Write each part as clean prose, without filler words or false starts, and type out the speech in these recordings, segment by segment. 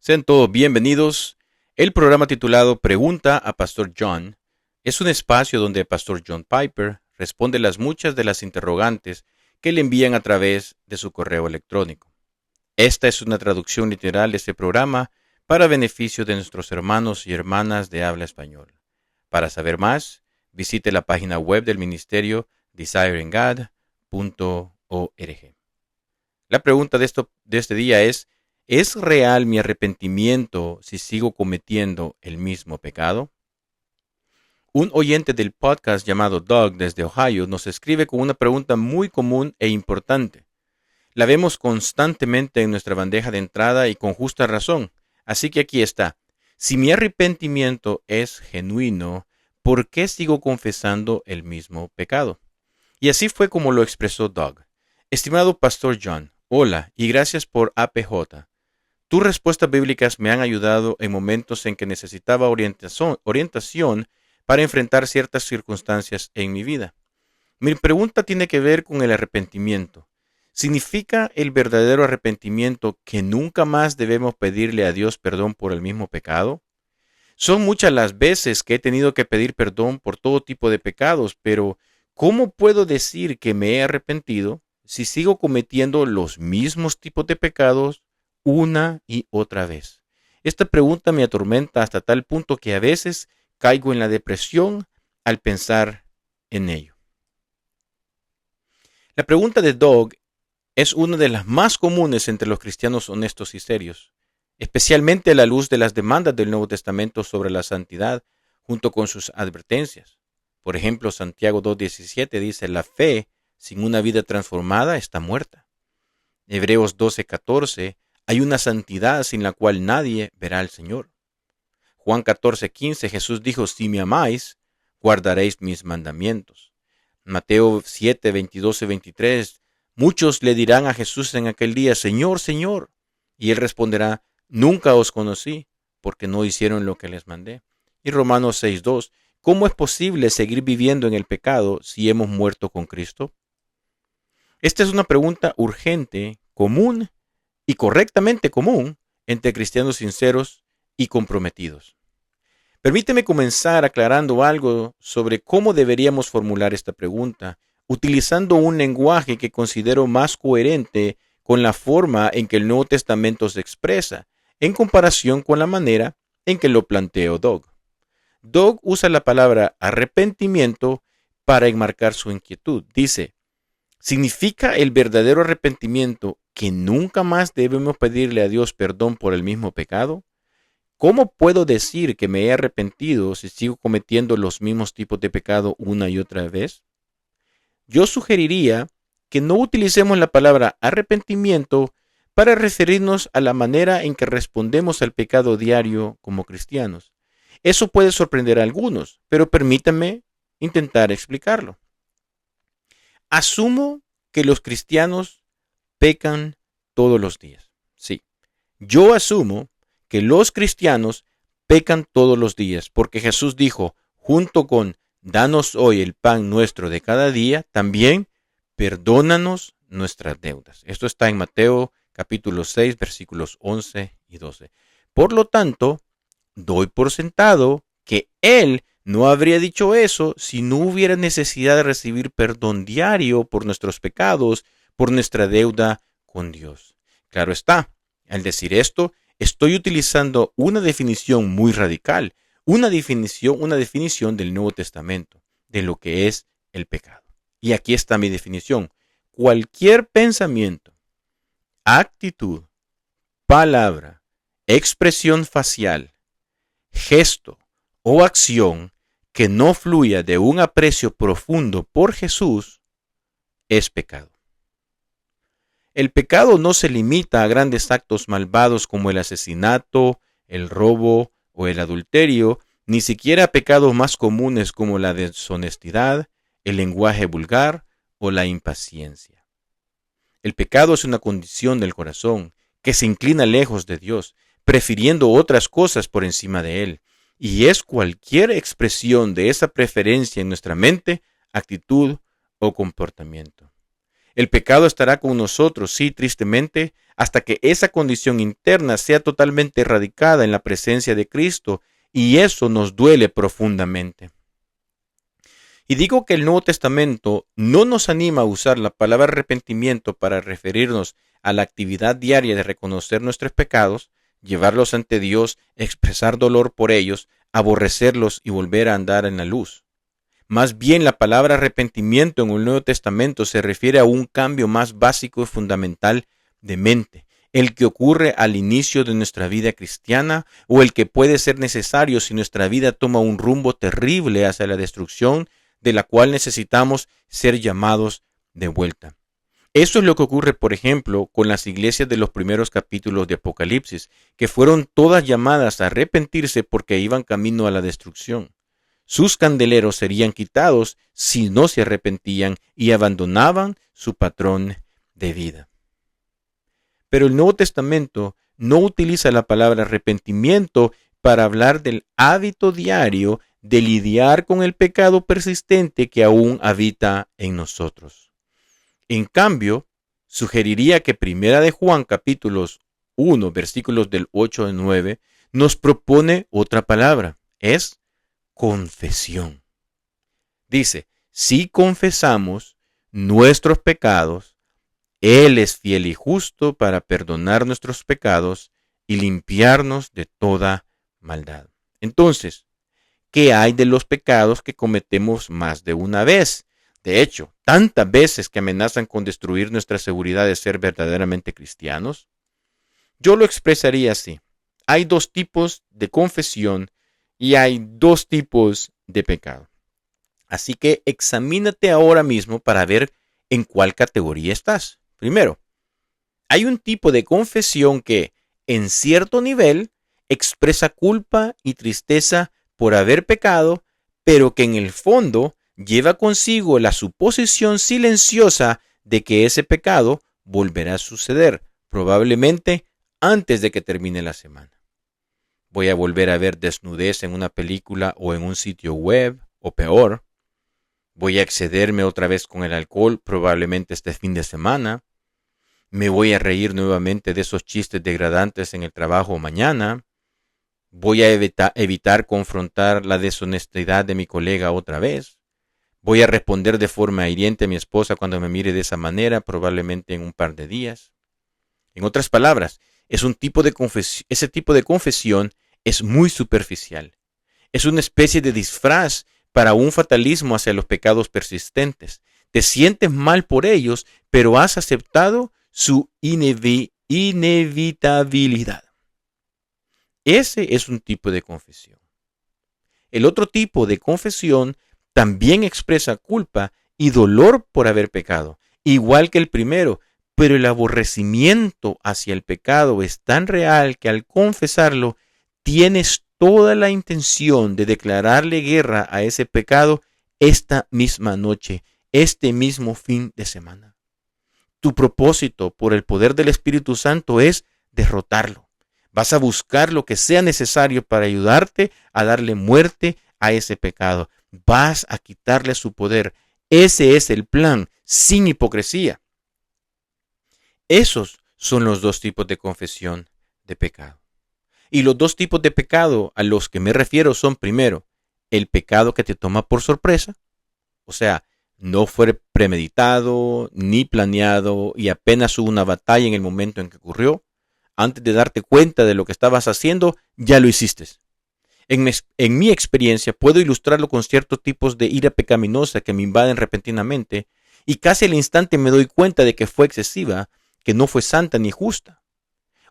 Sean todos bienvenidos. El programa titulado Pregunta a Pastor John es un espacio donde Pastor John Piper responde muchas de las interrogantes que le envían a través de su correo electrónico. Esta es una traducción literal de este programa para beneficio de nuestros hermanos y hermanas de habla español. Para saber más, visite la página web del ministerio desiringgod.org. La pregunta de este día ¿es real mi arrepentimiento si sigo cometiendo el mismo pecado? Un oyente del podcast llamado Doug desde Ohio nos escribe con una pregunta muy común e importante. La vemos constantemente en nuestra bandeja de entrada y con justa razón. Así que aquí está. Si mi arrepentimiento es genuino, ¿por qué sigo confesando el mismo pecado? Y así fue como lo expresó Doug. Estimado Pastor John, hola y gracias por APJ. Tus respuestas bíblicas me han ayudado en momentos en que necesitaba orientación para enfrentar ciertas circunstancias en mi vida. Mi pregunta tiene que ver con el arrepentimiento. ¿Significa el verdadero arrepentimiento que nunca más debemos pedirle a Dios perdón por el mismo pecado? Son muchas las veces que he tenido que pedir perdón por todo tipo de pecados, pero ¿cómo puedo decir que me he arrepentido si sigo cometiendo los mismos tipos de pecados una y otra vez? Esta pregunta me atormenta hasta tal punto que a veces caigo en la depresión al pensar en ello. La pregunta de Doug es una de las más comunes entre los cristianos honestos y serios, especialmente a la luz de las demandas del Nuevo Testamento sobre la santidad, junto con sus advertencias. Por ejemplo, Santiago 2:17 dice, la fe sin una vida transformada está muerta. Hebreos 12:14, hay una santidad sin la cual nadie verá al Señor. Juan 14:15, Jesús dijo, si me amáis, guardaréis mis mandamientos. Mateo 7:22 y 23, muchos le dirán a Jesús en aquel día, Señor, Señor. Y él responderá, nunca os conocí, porque no hicieron lo que les mandé. Y Romanos 6:2, ¿cómo es posible seguir viviendo en el pecado si hemos muerto con Cristo? Esta es una pregunta urgente, común y correctamente común entre cristianos sinceros y comprometidos. Permíteme comenzar aclarando algo sobre cómo deberíamos formular esta pregunta, utilizando un lenguaje que considero más coherente con la forma en que el Nuevo Testamento se expresa, en comparación con la manera en que lo planteó Doug. Doug usa la palabra arrepentimiento para enmarcar su inquietud. Dice, ¿significa el verdadero arrepentimiento que nunca más debemos pedirle a Dios perdón por el mismo pecado? ¿Cómo puedo decir que me he arrepentido si sigo cometiendo los mismos tipos de pecado una y otra vez? Yo sugeriría que no utilicemos la palabra arrepentimiento para referirnos a la manera en que respondemos al pecado diario como cristianos. Eso puede sorprender a algunos, pero permítanme intentar explicarlo. Asumo que los cristianos pecan todos los días. Sí, yo asumo que los cristianos pecan todos los días, porque Jesús dijo, junto con danos hoy el pan nuestro de cada día, también perdónanos nuestras deudas. Esto está en Mateo capítulo 6, versículos 11 y 12. Por lo tanto, doy por sentado que Él no habría dicho eso si no hubiera necesidad de recibir perdón diario por nuestros pecados, por nuestra deuda con Dios. Claro está, al decir esto, estoy utilizando una definición muy radical, una definición del Nuevo Testamento, de lo que es el pecado. Y aquí está mi definición. Cualquier pensamiento, actitud, palabra, expresión facial, gesto o acción que no fluya de un aprecio profundo por Jesús es pecado. El pecado no se limita a grandes actos malvados como el asesinato, el robo o el adulterio, ni siquiera a pecados más comunes como la deshonestidad, el lenguaje vulgar o la impaciencia. El pecado es una condición del corazón que se inclina lejos de Dios, prefiriendo otras cosas por encima de Él, y es cualquier expresión de esa preferencia en nuestra mente, actitud o comportamiento. El pecado estará con nosotros, sí, tristemente, hasta que esa condición interna sea totalmente erradicada en la presencia de Cristo, y eso nos duele profundamente. Y digo que el Nuevo Testamento no nos anima a usar la palabra arrepentimiento para referirnos a la actividad diaria de reconocer nuestros pecados, llevarlos ante Dios, expresar dolor por ellos, aborrecerlos y volver a andar en la luz. Más bien, la palabra arrepentimiento en el Nuevo Testamento se refiere a un cambio más básico y fundamental de mente, el que ocurre al inicio de nuestra vida cristiana o el que puede ser necesario si nuestra vida toma un rumbo terrible hacia la destrucción, de la cual necesitamos ser llamados de vuelta. Eso es lo que ocurre, por ejemplo, con las iglesias de los primeros capítulos de Apocalipsis, que fueron todas llamadas a arrepentirse porque iban camino a la destrucción. Sus candeleros serían quitados si no se arrepentían y abandonaban su patrón de vida. Pero el Nuevo Testamento no utiliza la palabra arrepentimiento para hablar del hábito diario de lidiar con el pecado persistente que aún habita en nosotros. En cambio, sugeriría que Primera de Juan capítulos 1, versículos del 8 al 9, nos propone otra palabra, es confesión. Dice, si confesamos nuestros pecados, Él es fiel y justo para perdonar nuestros pecados y limpiarnos de toda maldad. Entonces, ¿qué hay de los pecados que cometemos más de una vez? De hecho, tantas veces que amenazan con destruir nuestra seguridad de ser verdaderamente cristianos. Yo lo expresaría así. Hay dos tipos de confesión y hay dos tipos de pecado. Así que examínate ahora mismo para ver en cuál categoría estás. Primero, hay un tipo de confesión que, en cierto nivel, expresa culpa y tristeza por haber pecado, pero que en el fondo lleva consigo la suposición silenciosa de que ese pecado volverá a suceder, probablemente antes de que termine la semana. Voy a volver a ver desnudez en una película o en un sitio web, o peor. Voy a excederme otra vez con el alcohol, probablemente este fin de semana. Me voy a reír nuevamente de esos chistes degradantes en el trabajo mañana. Voy a evitar confrontar la deshonestidad de mi colega otra vez. Voy a responder de forma hiriente a mi esposa cuando me mire de esa manera, probablemente en un par de días. En otras palabras, ese tipo de confesión es muy superficial. Es una especie de disfraz para un fatalismo hacia los pecados persistentes. Te sientes mal por ellos, pero has aceptado su inevitabilidad. Ese es un tipo de confesión. El otro tipo de confesión también expresa culpa y dolor por haber pecado, igual que el primero, pero el aborrecimiento hacia el pecado es tan real que al confesarlo tienes toda la intención de declararle guerra a ese pecado esta misma noche, este mismo fin de semana. Tu propósito por el poder del Espíritu Santo es derrotarlo. Vas a buscar lo que sea necesario para ayudarte a darle muerte a ese pecado. Vas a quitarle su poder. Ese es el plan, sin hipocresía. Esos son los dos tipos de confesión de pecado. Y los dos tipos de pecado a los que me refiero son, primero, el pecado que te toma por sorpresa, o sea, no fue premeditado ni planeado y apenas hubo una batalla en el momento en que ocurrió. Antes de darte cuenta de lo que estabas haciendo, ya lo hiciste. En mi experiencia puedo ilustrarlo con ciertos tipos de ira pecaminosa que me invaden repentinamente y casi al instante me doy cuenta de que fue excesiva, que no fue santa ni justa.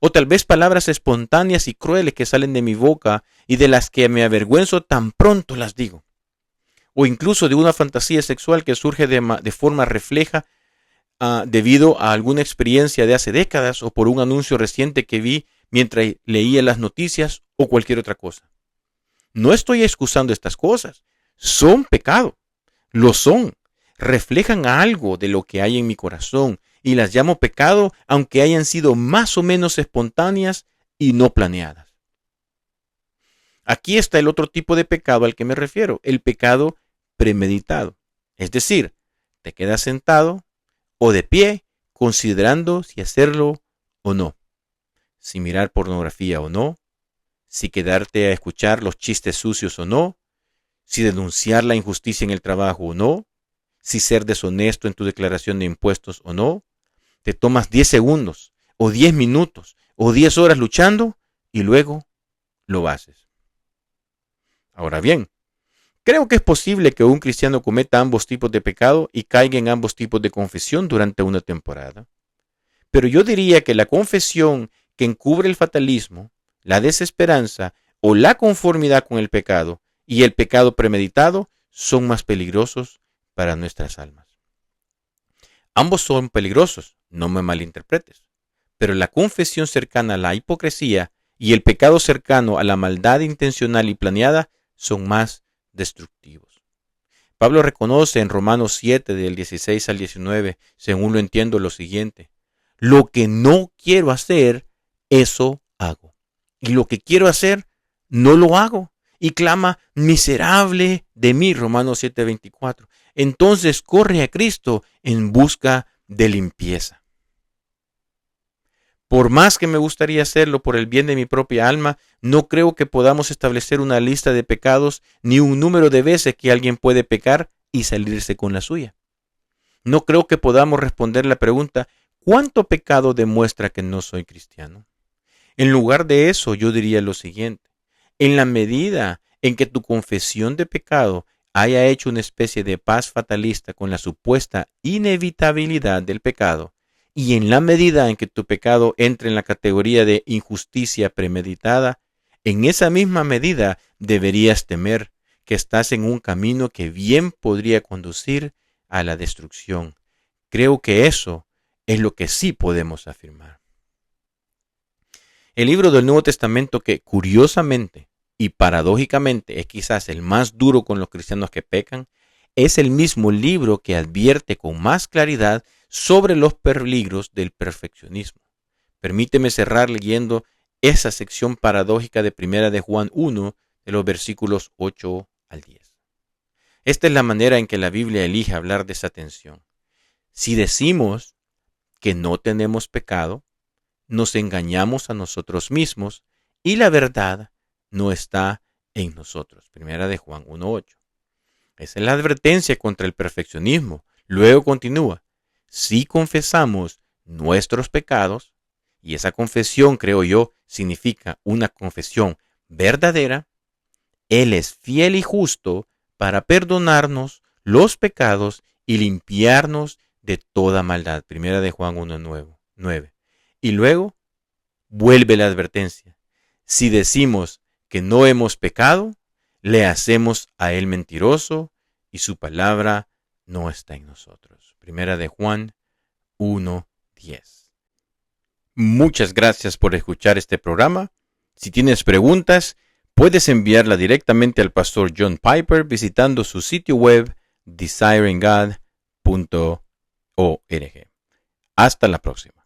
O tal vez palabras espontáneas y crueles que salen de mi boca y de las que me avergüenzo tan pronto las digo. O incluso de una fantasía sexual que surge de forma refleja debido a alguna experiencia de hace décadas o por un anuncio reciente que vi mientras leía las noticias o cualquier otra cosa. No estoy excusando estas cosas. Son pecado. Lo son. Reflejan algo de lo que hay en mi corazón y las llamo pecado aunque hayan sido más o menos espontáneas y no planeadas. Aquí está el otro tipo de pecado al que me refiero, el pecado premeditado. Es decir, te quedas sentado o de pie considerando si hacerlo o no, si mirar pornografía o no, si quedarte a escuchar los chistes sucios o no, si denunciar la injusticia en el trabajo o no, si ser deshonesto en tu declaración de impuestos o no. Te tomas 10 segundos, o 10 minutos, o 10 horas luchando y luego lo haces. Ahora bien, creo que es posible que un cristiano cometa ambos tipos de pecado y caiga en ambos tipos de confesión durante una temporada. Pero yo diría que la confesión que encubre el fatalismo, la desesperanza o la conformidad con el pecado y el pecado premeditado son más peligrosos para nuestras almas. Ambos son peligrosos, no me malinterpretes, pero la confesión cercana a la hipocresía y el pecado cercano a la maldad intencional y planeada son más destructivos. Pablo reconoce en Romanos 7, del 16 al 19, según lo entiendo, lo siguiente: lo que no quiero hacer, eso hago. Y lo que quiero hacer, no lo hago. Y clama, miserable de mí, Romanos 7, 24. Entonces corre a Cristo en busca de limpieza. Por más que me gustaría hacerlo por el bien de mi propia alma, no creo que podamos establecer una lista de pecados ni un número de veces que alguien puede pecar y salirse con la suya. No creo que podamos responder la pregunta: ¿cuánto pecado demuestra que no soy cristiano? En lugar de eso, yo diría lo siguiente: en la medida en que tu confesión de pecado haya hecho una especie de paz fatalista con la supuesta inevitabilidad del pecado, y en la medida en que tu pecado entre en la categoría de injusticia premeditada, en esa misma medida deberías temer que estás en un camino que bien podría conducir a la destrucción. Creo que eso es lo que sí podemos afirmar. El libro del Nuevo Testamento, que curiosamente y paradójicamente es quizás el más duro con los cristianos que pecan, es el mismo libro que advierte con más claridad sobre los peligros del perfeccionismo. Permíteme cerrar leyendo esa sección paradójica de 1 de Juan 1, de los versículos 8 al 10. Esta es la manera en que la Biblia elige hablar de esa tensión. Si decimos que no tenemos pecado, nos engañamos a nosotros mismos y la verdad no está en nosotros. 1 de Juan 1:8. Esa es la advertencia contra el perfeccionismo. Luego continúa: si confesamos nuestros pecados, y esa confesión, creo yo, significa una confesión verdadera, Él es fiel y justo para perdonarnos los pecados y limpiarnos de toda maldad. 1 de Juan 1:9. Y luego vuelve la advertencia: si decimos que no hemos pecado, le hacemos a Él mentiroso y su palabra no está en nosotros. 1 de Juan 1:10. Muchas gracias por escuchar este programa. Si tienes preguntas, puedes enviarla directamente al pastor John Piper visitando su sitio web desiringgod.org. Hasta la próxima.